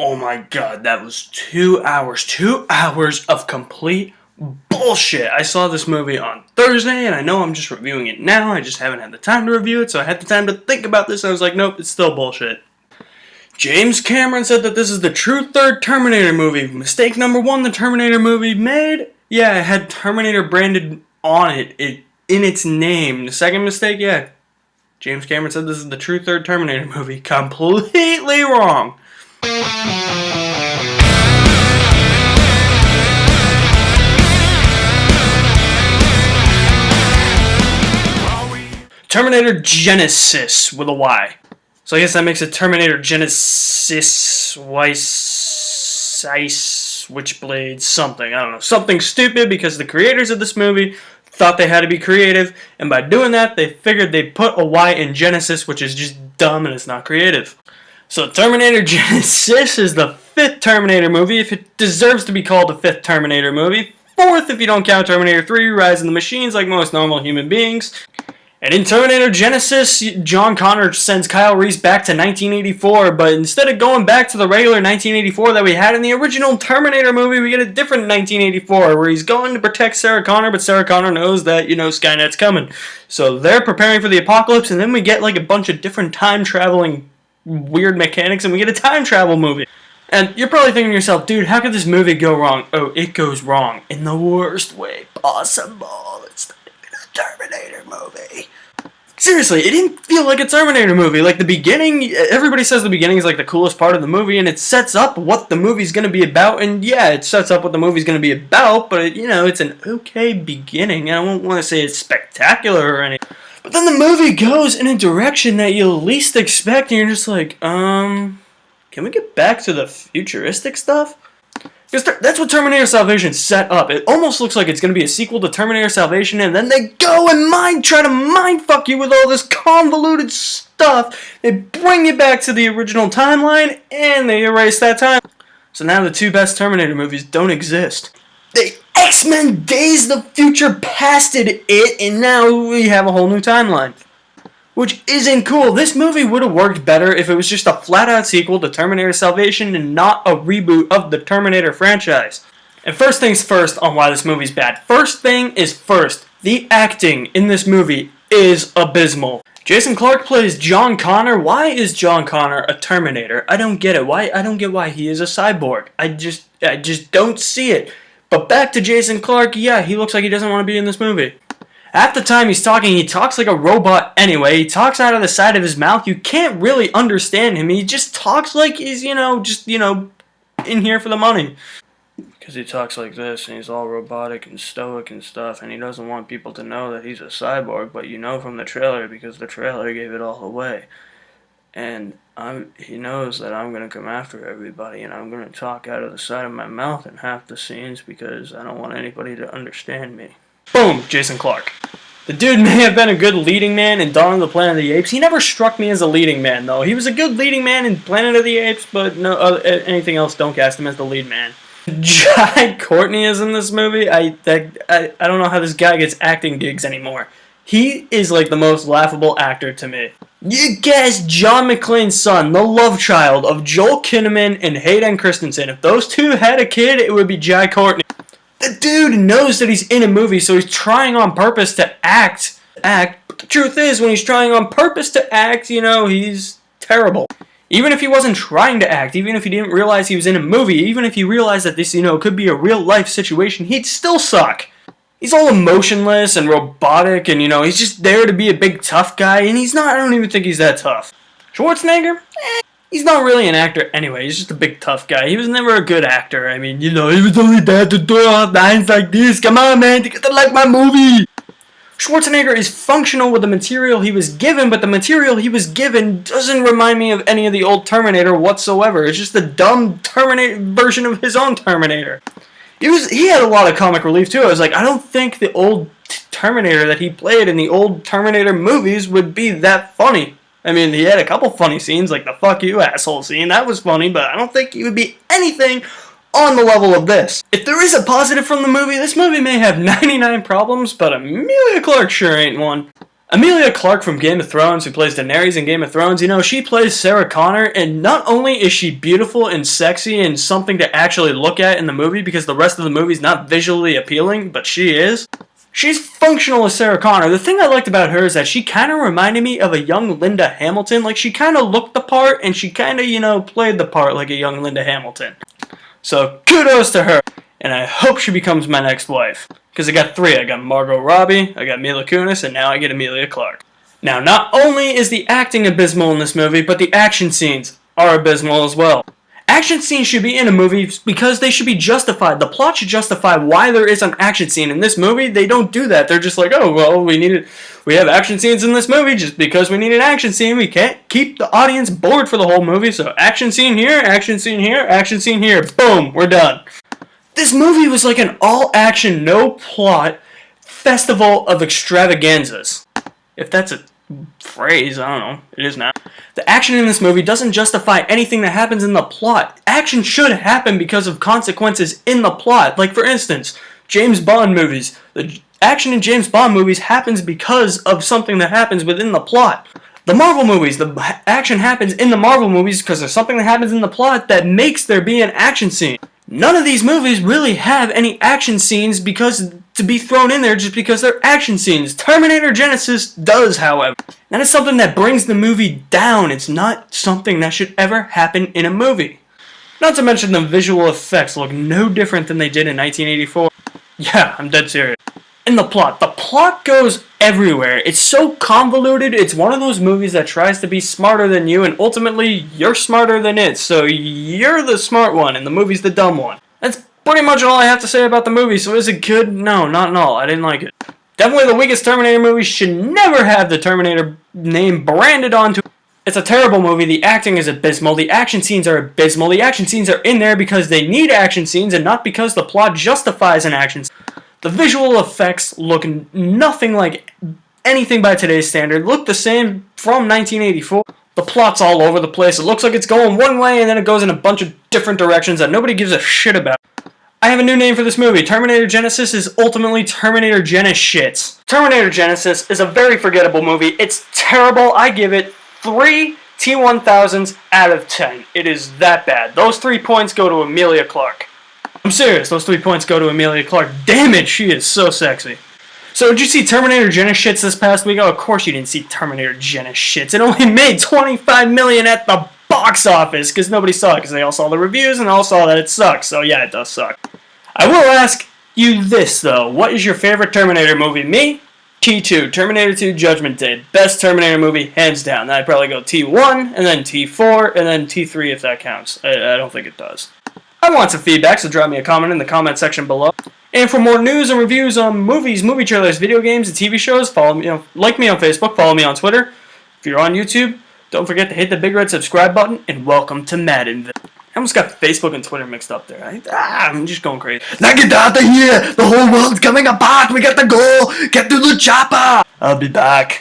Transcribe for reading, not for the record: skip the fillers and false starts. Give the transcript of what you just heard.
Oh my god, that was 2 hours. 2 hours of complete bullshit. I saw this movie on Thursday, and I know I'm just reviewing it now. I just haven't had the time to review it, so I had the time to think about this. I was like, nope, it's still bullshit. James Cameron said that this is the true third Terminator movie. Mistake number one the Terminator movie made? Yeah, it had Terminator branded on it in its name. The second mistake, yeah. James Cameron said this is the true third Terminator movie. Completely wrong. Terminator Genisys with a Y. So I guess that makes it Terminator Genisys, Switchblade, something. I don't know. Something stupid because the creators of this movie thought they had to be creative, and by doing that, they figured they'd put a Y in Genesis, which is just dumb and it's not creative. So Terminator Genisys is the fifth Terminator movie, if it deserves to be called the fifth Terminator movie. Fourth if you don't count Terminator 3, Rise of the Machines, like most normal human beings. And in Terminator Genisys, John Connor sends Kyle Reese back to 1984, but instead of going back to the regular 1984 that we had in the original Terminator movie, we get a different 1984 where he's going to protect Sarah Connor, but Sarah Connor knows that, Skynet's coming. So they're preparing for the apocalypse, and then we get like a bunch of different time-traveling weird mechanics, and we get a time travel movie. And you're probably thinking to yourself, dude, how could this movie go wrong? Oh, it goes wrong in the worst way possible. It's not even a Terminator movie. Seriously, it didn't feel like a Terminator movie. Like the beginning, everybody says the beginning is like the coolest part of the movie, and it sets up what the movie's going to be about. And yeah, it sets up what the movie's going to be about, but it's an okay beginning. I don't want to say it's spectacular or anything. But then the movie goes in a direction that you least expect, and you're just like, can we get back to the futuristic stuff? Because that's what Terminator Salvation set up. It almost looks like it's going to be a sequel to Terminator Salvation, and then they go and try to mindfuck you with all this convoluted stuff. They bring you back to the original timeline, and they erase that time. So now the two best Terminator movies don't exist. The X-Men Days the Future pasted it, and now we have a whole new timeline. Which isn't cool. This movie would have worked better if it was just a flat-out sequel to Terminator Salvation and not a reboot of the Terminator franchise. And first things first on why this movie's bad. First thing is first. The acting in this movie is abysmal. Jason Clarke plays John Connor. Why is John Connor a Terminator? I don't get it. I don't get why he is a cyborg. I just don't see it. But back to Jason Clarke, yeah, he looks like he doesn't want to be in this movie. Half the time he's talking, he talks like a robot anyway. He talks out of the side of his mouth. You can't really understand him. He just talks like he's, in here for the money. Because he talks like this, and he's all robotic and stoic and stuff, and he doesn't want people to know that he's a cyborg, but you know from the trailer, because the trailer gave it all away. And he knows that I'm going to come after everybody, and I'm going to talk out of the side of my mouth in half the scenes, because I don't want anybody to understand me. Boom, Jason Clarke. The dude may have been a good leading man in Dawn of the Planet of the Apes. He never struck me as a leading man, though. He was a good leading man in Planet of the Apes, but no anything else, don't cast him as the lead man. Jai Courtney is in this movie. I don't know how this guy gets acting gigs anymore. He is like the most laughable actor to me. You guess John McClane's son, the love child of Joel Kinnaman and Hayden Christensen. If those two had a kid, it would be Jai Courtney. The dude knows that he's in a movie, so he's trying on purpose to act. But the truth is, when he's trying on purpose to act, he's terrible. Even if he wasn't trying to act, even if he didn't realize he was in a movie, even if he realized that this, could be a real-life situation, he'd still suck. He's all emotionless and robotic, and, he's just there to be a big tough guy, and he's not. I don't even think he's that tough. Schwarzenegger? He's not really an actor anyway, he's just a big tough guy. He was never a good actor. I mean, he was only there to do lines like this. Come on, man, you gotta like my movie. Schwarzenegger is functional with the material he was given, but the material he was given doesn't remind me of any of the old Terminator whatsoever. It's just a dumb Terminator version of his own Terminator. He had a lot of comic relief too. I was like, I don't think the old Terminator that he played in the old Terminator movies would be that funny. I mean, he had a couple funny scenes, like the fuck you asshole scene. That was funny, but I don't think he would be anything on the level of this. If there is a positive from the movie, this movie may have 99 problems, but Emilia Clarke sure ain't one. Emilia Clarke from Game of Thrones, who plays Daenerys in Game of Thrones, she plays Sarah Connor, and not only is she beautiful and sexy and something to actually look at in the movie, because the rest of the movie's not visually appealing, but she is. She's functional as Sarah Connor. The thing I liked about her is that she kind of reminded me of a young Linda Hamilton. Like, she kind of looked the part, and she kind of, played the part like a young Linda Hamilton. So, kudos to her. And I hope she becomes my next wife. Because I got 3. I got Margot Robbie, I got Mila Kunis, and now I get Emilia Clarke. Now, not only is the acting abysmal in this movie, but the action scenes are abysmal as well. Action scenes should be in a movie because they should be justified. The plot should justify why there is an action scene. In this movie, they don't do that. They're just like, oh, well, we have action scenes in this movie just because we need an action scene. We can't keep the audience bored for the whole movie, so action scene here, action scene here, action scene here. Boom, we're done. This movie was like an all-action, no-plot festival of extravaganzas. If that's a phrase, I don't know. It is now. The action in this movie doesn't justify anything that happens in the plot. Action should happen because of consequences in the plot. Like, for instance, James Bond movies. The action in James Bond movies happens because of something that happens within the plot. The Marvel movies, the action happens in the Marvel movies because there's something that happens in the plot that makes there be an action scene. None of these movies really have any action scenes to be thrown in there just because they're action scenes. Terminator Genisys does, however. That is something that brings the movie down. It's not something that should ever happen in a movie. Not to mention the visual effects look no different than they did in 1984. Yeah, I'm dead serious. In the plot goes everywhere. It's so convoluted. It's one of those movies that tries to be smarter than you, and ultimately you're smarter than it, so you're the smart one and the movie's the dumb one. That's pretty much all I have to say about the movie. So is it good? No, not at all. I didn't like it. Definitely the weakest Terminator movie should never have the Terminator name branded onto it. It's a terrible movie. The acting is abysmal. The action scenes are abysmal. The action scenes are in there because they need action scenes and not because the plot justifies an action scene. The visual effects look nothing like anything by today's standard. Look the same from 1984. The plot's all over the place. It looks like it's going one way and then it goes in a bunch of different directions that nobody gives a shit about. I have a new name for this movie. Terminator Genisys is ultimately Terminator Genisys. Terminator Genisys is a very forgettable movie. It's terrible. I give it 3 T-1000s out of 10. It is that bad. Those 3 points go to Emilia Clarke. I'm serious, those 3 points go to Emilia Clarke. Damn it, she is so sexy. So did you see Terminator Genisys this past week? Oh, of course you didn't see Terminator Genisys. It only made $25 million at the box office because nobody saw it because they all saw the reviews and all saw that it sucks. So yeah, it does suck. I will ask you this though. What is your favorite Terminator movie? Me? T2. Terminator 2 Judgment Day. Best Terminator movie, hands down. Then I'd probably go T1, and then T4, and then T3 if that counts. I don't think it does. I want some feedback, so drop me a comment in the comment section below. And for more news and reviews on movies, movie trailers, video games, and TV shows, follow me, like me on Facebook, follow me on Twitter. If you're on YouTube, don't forget to hit the big red subscribe button, and welcome to Maddenville. I almost got Facebook and Twitter mixed up there. I'm just going crazy. Now get out of here! The whole world's coming apart! We got to go! Get to the chopper! I'll be back.